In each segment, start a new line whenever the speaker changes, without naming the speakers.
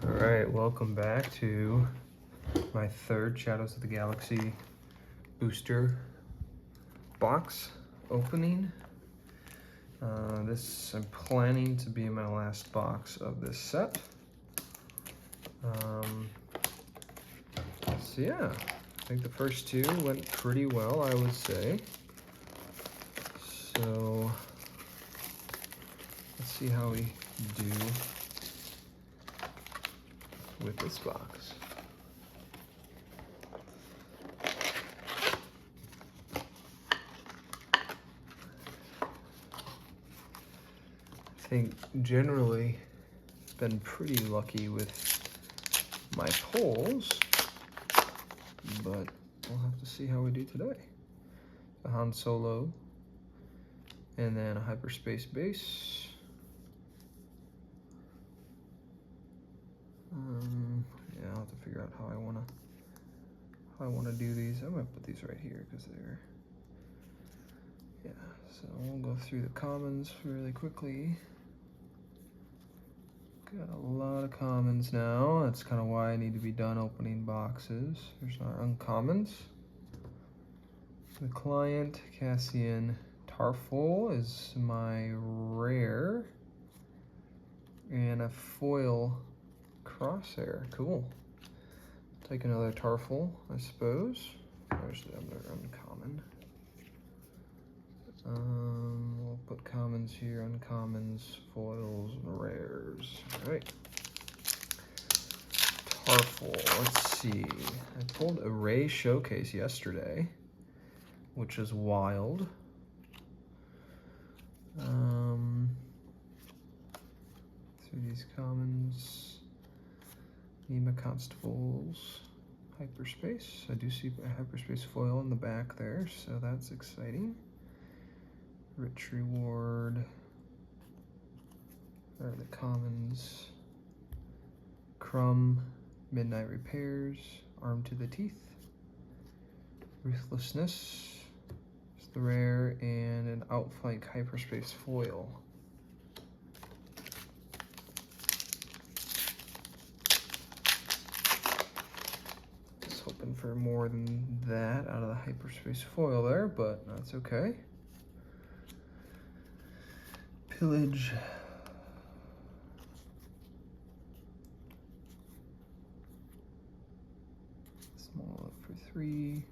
Alright, welcome back to my third Shadows of the Galaxy booster box opening. I'm planning to be my last box of this set. So yeah, I think the first two went pretty well, I would say. So let's see how we do with this box. I think generally been pretty lucky with my pulls, but we'll have to see how we do today. A Han Solo, and then a hyperspace base. Yeah, I'll have to figure out how I wanna do these. I'm gonna put these right here because they're, yeah. So we'll go through the commons really quickly. Got a lot of commons now. That's kind of why I need to be done opening boxes. Here's our uncommons. The Client, Cassian Tarful is my rare. And a foil Crosshair, cool. Take another Tarful, I suppose. There's the other uncommon. We'll put commons here, uncommons, foils, and rares. All right. Tarful, let's see. I pulled a Ray Showcase yesterday, which is wild. Through these commons. Nema Constables, hyperspace. I do see a hyperspace foil in the back there, so that's exciting. Rich reward. There are the commons. Crumb, Midnight Repairs, Arm to the Teeth. Ruthlessness is the rare, and an Outflank hyperspace foil. Hoping for more than that out of the hyperspace foil there, but that's okay. Pillage. Small up for 3.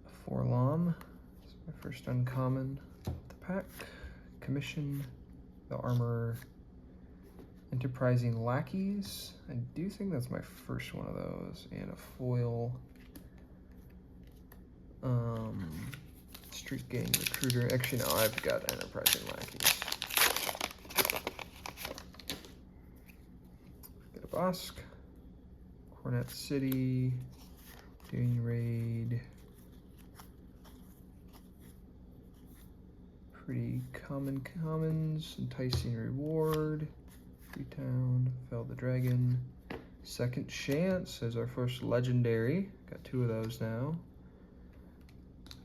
A Forlom. It's my first uncommon. The pack. Commission. The Armor. Enterprising Lackeys. I do think that's my first one of those. And a foil Street Gang Recruiter. Actually, no, I've got Enterprising Lackeys. Get a Bosk. Cornet City. Doing Raid. Pretty common commons. Enticing Reward. Freetown, Fell the Dragon. Second Chance is our first legendary. Got 2 of those now.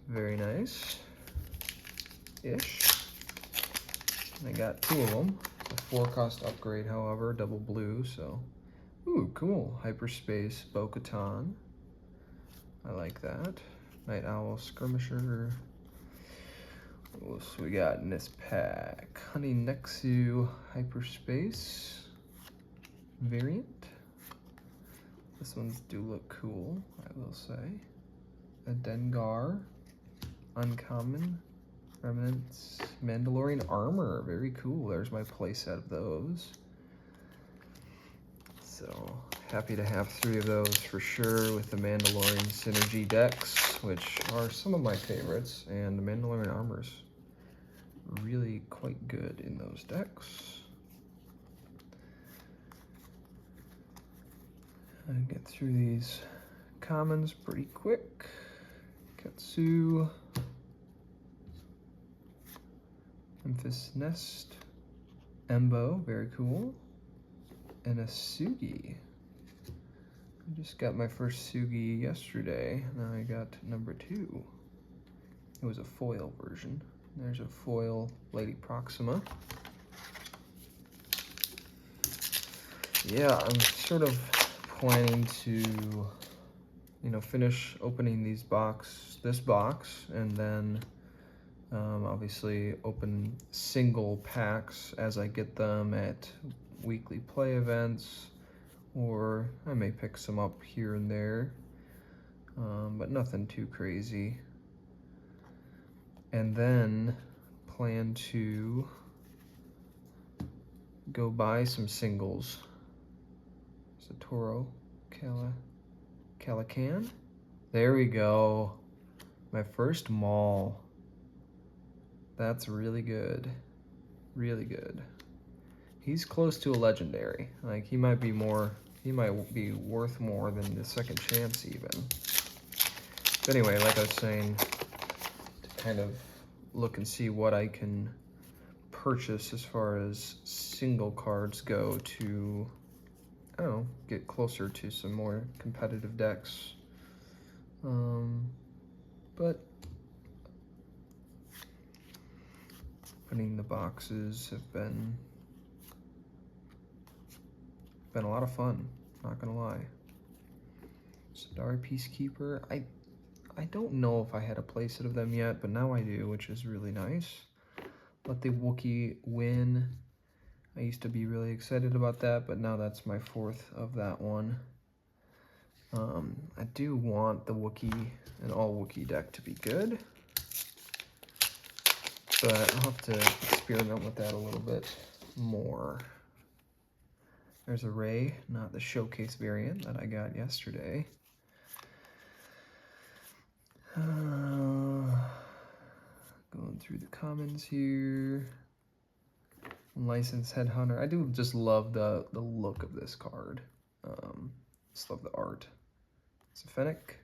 Very nice. Ish. I got 2 of them. A 4-cost upgrade, however, double blue, so. Ooh, cool. Hyperspace Bo-Katan. I like that. Night Owl Skirmisher. What else we got in this pack? Honey Nexu Hyperspace variant. This ones do look cool, I will say. A Dengar, uncommon. Remnants, Mandalorian Armor, very cool. There's my playset of those. So happy to have 3 of those for sure with the Mandalorian Synergy decks, which are some of my favorites, and the Mandalorian Armor's really quite good in those decks. I get through these commons pretty quick. Katsu, Memphis Nest, Embo, very cool, and a Sugi. I just got my first Sugi yesterday. Now I got number 2. It was a foil version. There's a foil Lady Proxima. yeah, I'm sort of planning to, finish opening this box, and then obviously open single packs as I get them at weekly play events, or I may pick some up here and there, but nothing too crazy. And then plan to go buy some singles. Toro Calacan. There we go. My first mall. That's really good. Really good. He's close to a legendary. Like, he might be worth more than the second chance even. But anyway, like I was saying, to kind of look and see what I can purchase as far as single cards go to, I don't know, get closer to some more competitive decks. But opening the boxes have been a lot of fun, not gonna lie. Sadari Peacekeeper, I don't know if I had a playset of them yet, but now I do, which is really nice. Let the Wookiee win. I used to be really excited about that, but now that's my fourth of that one. I do want the Wookiee, an all Wookiee deck to be good, but I'll have to experiment with that a little bit more. There's a Rey, not the showcase variant that I got yesterday. Going through the commons here. Licensed Headhunter. I do just love the look of this card. Just love the art. Fennec,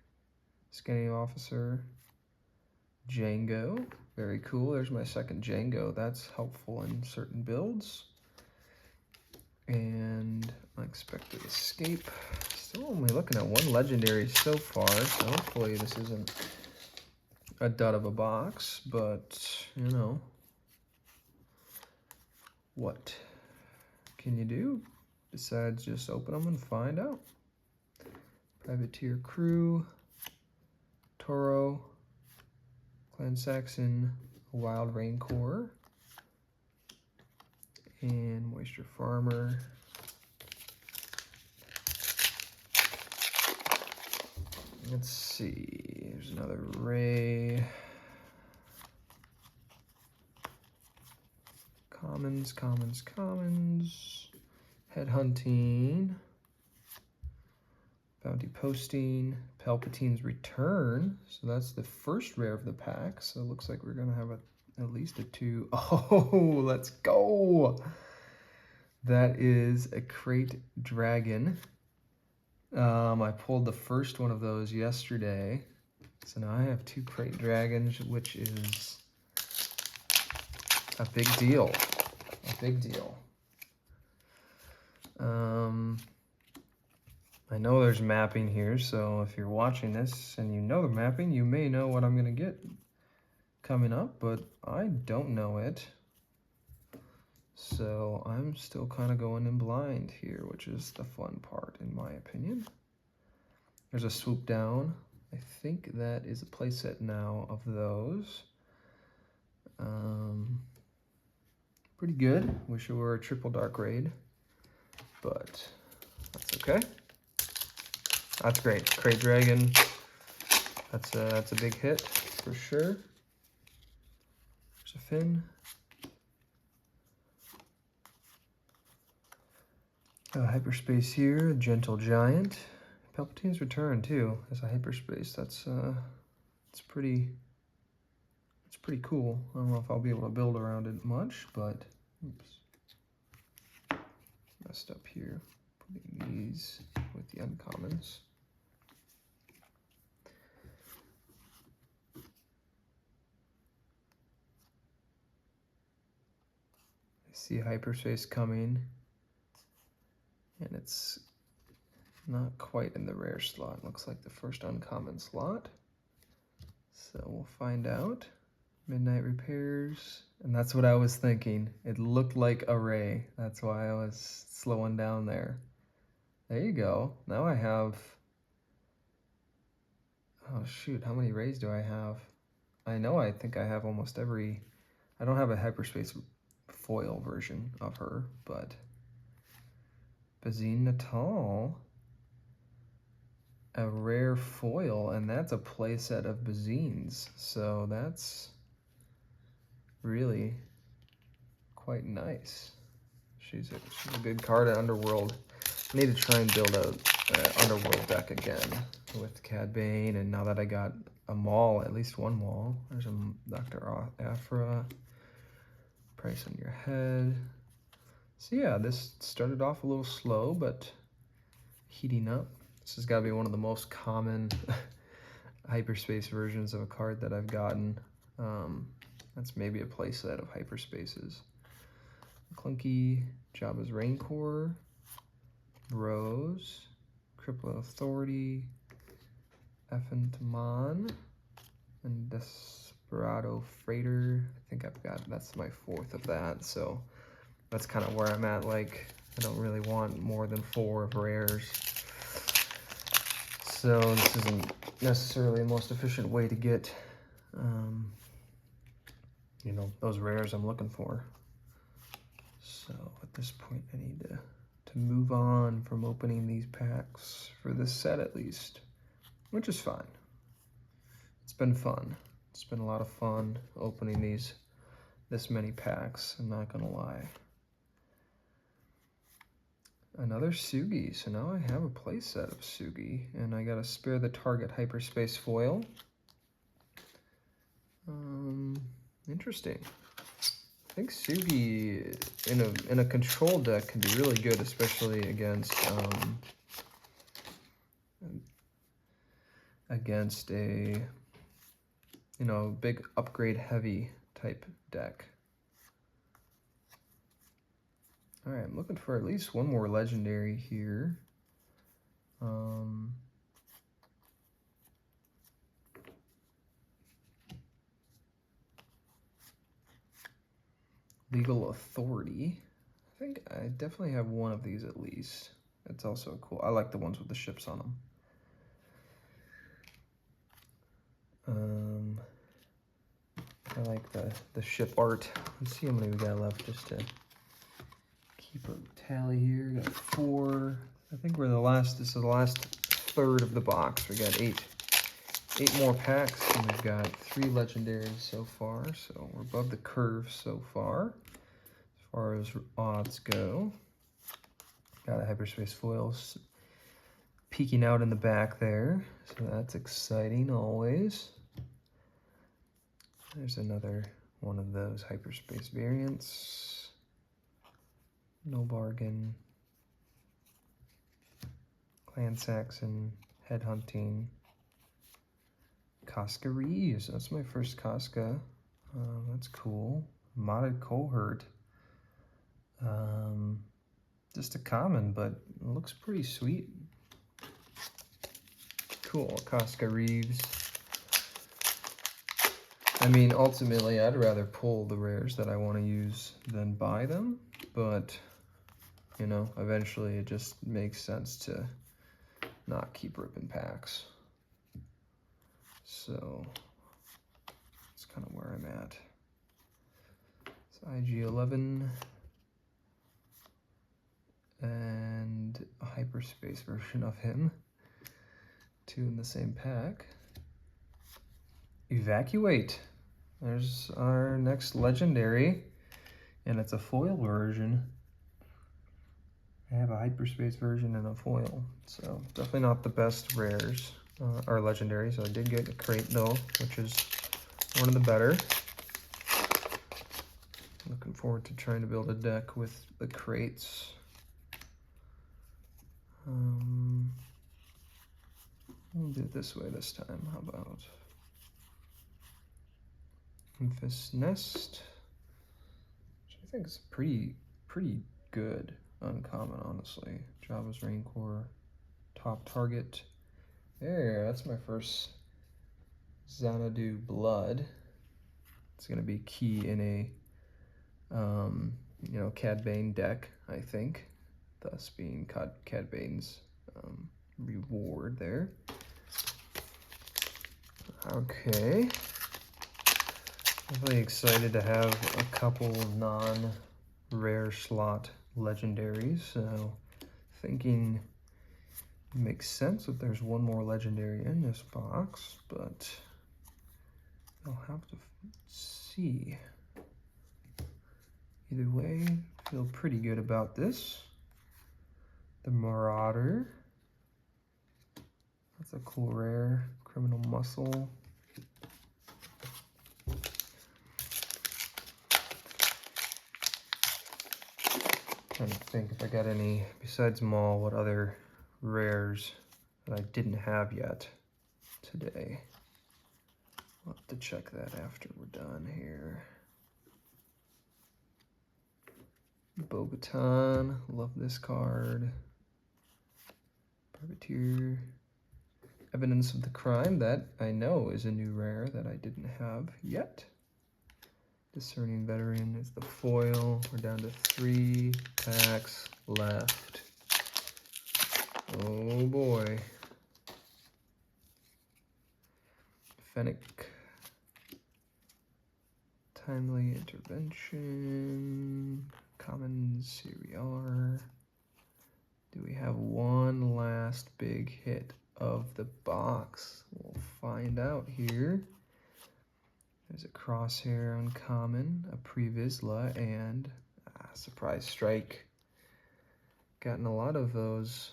Scanning Officer, Django. Very cool. There's my second Django. That's helpful in certain builds. And Unexpected Escape. Still only looking at one legendary so far, so hopefully this isn't a dud of a box, but what can you do besides just open them and find out? Privateer Crew, Toro, Clan Saxon, Wild Rancor, and Moisture Farmer. Let's see, there's another Rey. Commons. Headhunting. Bounty Posting. Palpatine's Return. So that's the first rare of the pack. So it looks like we're going to have at least a 2. Oh, let's go. That is a Crate Dragon. I pulled the first one of those yesterday. So now I have 2 Crate Dragons, which is a big deal. A big deal. I know there's mapping here, so if you're watching this and you know the mapping, you may know what I'm going to get coming up, but I don't know it. So I'm still kind of going in blind here, which is the fun part, in my opinion. There's a Swoop Down. I think that is a playset now of those. Pretty good. Wish it were a triple dark raid, but that's okay. That's great. Crate Dragon. That's a big hit for sure. There's a Finn. Hyperspace here. Gentle Giant. Palpatine's Return too as a hyperspace. That's pretty cool. I don't know if I'll be able to build around it much, but oops, messed up here. Putting these with the uncommons. I see hyperspace coming, and it's not quite in the rare slot. Looks like the first uncommon slot. So we'll find out. Midnight Repairs, and that's what I was thinking. It looked like a Rey. That's why I was slowing down there. There you go. Now I have, oh shoot, how many rays do I have? I think I have almost every, I don't have a hyperspace foil version of her, but Bazine Natal, a rare foil, and that's a playset of Bazines, so that's really quite nice. She's a good card at Underworld. I need to try and build a Underworld deck again with Cad Bane, and now that I got a Maul, at least one Maul. There's a Dr. Aphra. Price on your head. So yeah, this started off a little slow, but heating up. This has got to be one of the most common hyperspace versions of a card that I've gotten. That's maybe a playset of hyperspaces. Clunky, Jabba's Rancor, Rose, Crippling Authority, Effentamon, and Desperado Freighter. I think that's my 4th of that, so that's kind of where I'm at. Like, I don't really want more than 4 of rares. So this isn't necessarily the most efficient way to get, you know, those rares I'm looking for. So at this point, I need to move on from opening these packs for this set at least, which is fine. It's been fun. It's been a lot of fun opening this many packs, I'm not gonna lie. Another Sugi, so now I have a playset of Sugi, and I gotta spare the target hyperspace foil. Interesting. I think Sugi in a control deck can be really good, especially against a, you know, big upgrade heavy type deck. All right, I'm looking for at least one more legendary here. Legal Authority. I think I definitely have one of these at least. That's also cool. I like the ones with the ships on them. I like the ship art. Let's see how many we got left just to keep a tally here. We got 4. I think we're this is the last third of the box. We got 8 more packs, and we've got 3 legendaries so far. So we're above the curve so far as odds go. Got a hyperspace foils peeking out in the back there, so that's exciting always. There's another one of those hyperspace variants. No Bargain. Clan Saxon, Headhunting. Casca Reeves, that's my first Casca. That's cool. Modded Cohort. Just a common, but it looks pretty sweet. Cool, Casca Reeves. I mean, ultimately, I'd rather pull the rares that I want to use than buy them, but, you know, eventually it just makes sense to not keep ripping packs. So, that's kind of where I'm at. It's IG-11 and a hyperspace version of him. 2 in the same pack. Evacuate. There's our next legendary, and it's a foil version. I have a hyperspace version and a foil, so definitely not the best rares or legendaries. I did get a crate though, which is one of the better. Looking forward to trying to build a deck with the crates. We'll do it this way this time. How about Memphis Nest, which I think is pretty good uncommon, honestly. Jabba's Rancor, top target. There, that's my first Xanadu Blood. It's gonna be key in a you know, Cad Bane deck, I think. thus being Cad Bane's reward there. Okay. Really excited to have a couple non-rare slot legendaries, so thinking it makes sense that there's one more legendary in this box, but I'll have to see. Either way, feel pretty good about this. The Marauder. That's a cool rare. Criminal Muscle. Trying to think if I got any, besides Maul, what other rares that I didn't have yet today. I'll have to check that after we're done here. Bo-Katan, love this card. Privateer. Evidence of the Crime, that I know is a new rare that I didn't have yet. Discerning Veteran is the foil. We're down to 3 packs left. Oh boy. Fennec. Timely Intervention. Commons, here we are. Do we have one last big hit of the box? We'll find out here. There's a Crosshair uncommon, a Previsla, and Surprise Strike. Gotten a lot of those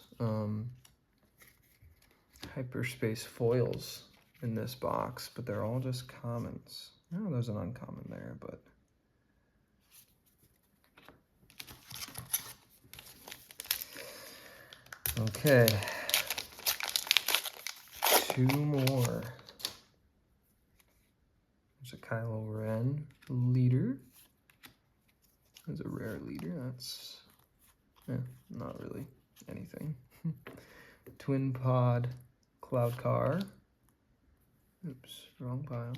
hyperspace foils in this box, but they're all just commons. Oh, there's an uncommon there, but okay. 2 more. There's a Kylo Ren leader. There's a rare leader. That's not really anything. Twin Pod Cloud Car. Oops, wrong pile.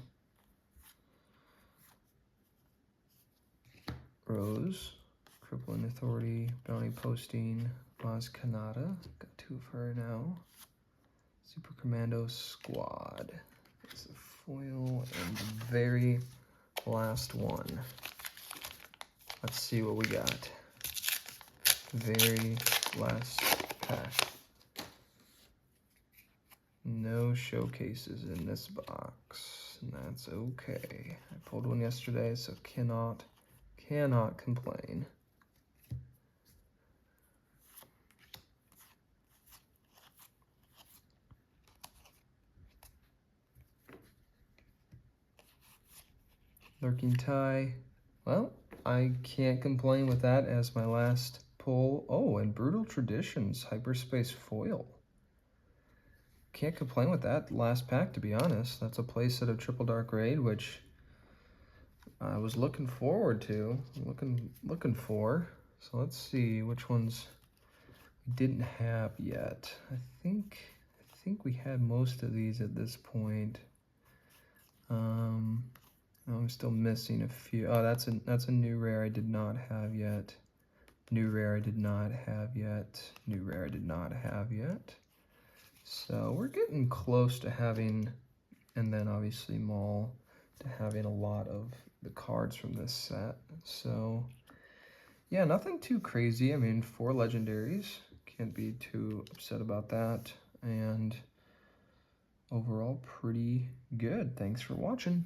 Rose, Crippling Authority, Bounty Posting, Maz Kanata. Got 2 of her now. Super Commando Squad. It's a foil and the very last one. Let's see what we got. Very last pack. No showcases in this box, and that's okay. I pulled one yesterday, so cannot complain. Lurking Tie. Well, I can't complain with that as my last pull. Oh, and Brutal Traditions Hyperspace Foil. Can't complain with that last pack, to be honest. That's a playset of Triple Dark Raid, which I was looking forward to, looking for. So let's see which ones we didn't have yet. I think we had most of these at this point. I'm still missing a few. Oh, that's a new rare I did not have yet. New rare I did not have yet. New rare I did not have yet. So we're getting close to having, and then obviously Maul, to having a lot of the cards from this set. So yeah, nothing too crazy. I mean, 4 legendaries. Can't be too upset about that. And overall, pretty good. Thanks for watching.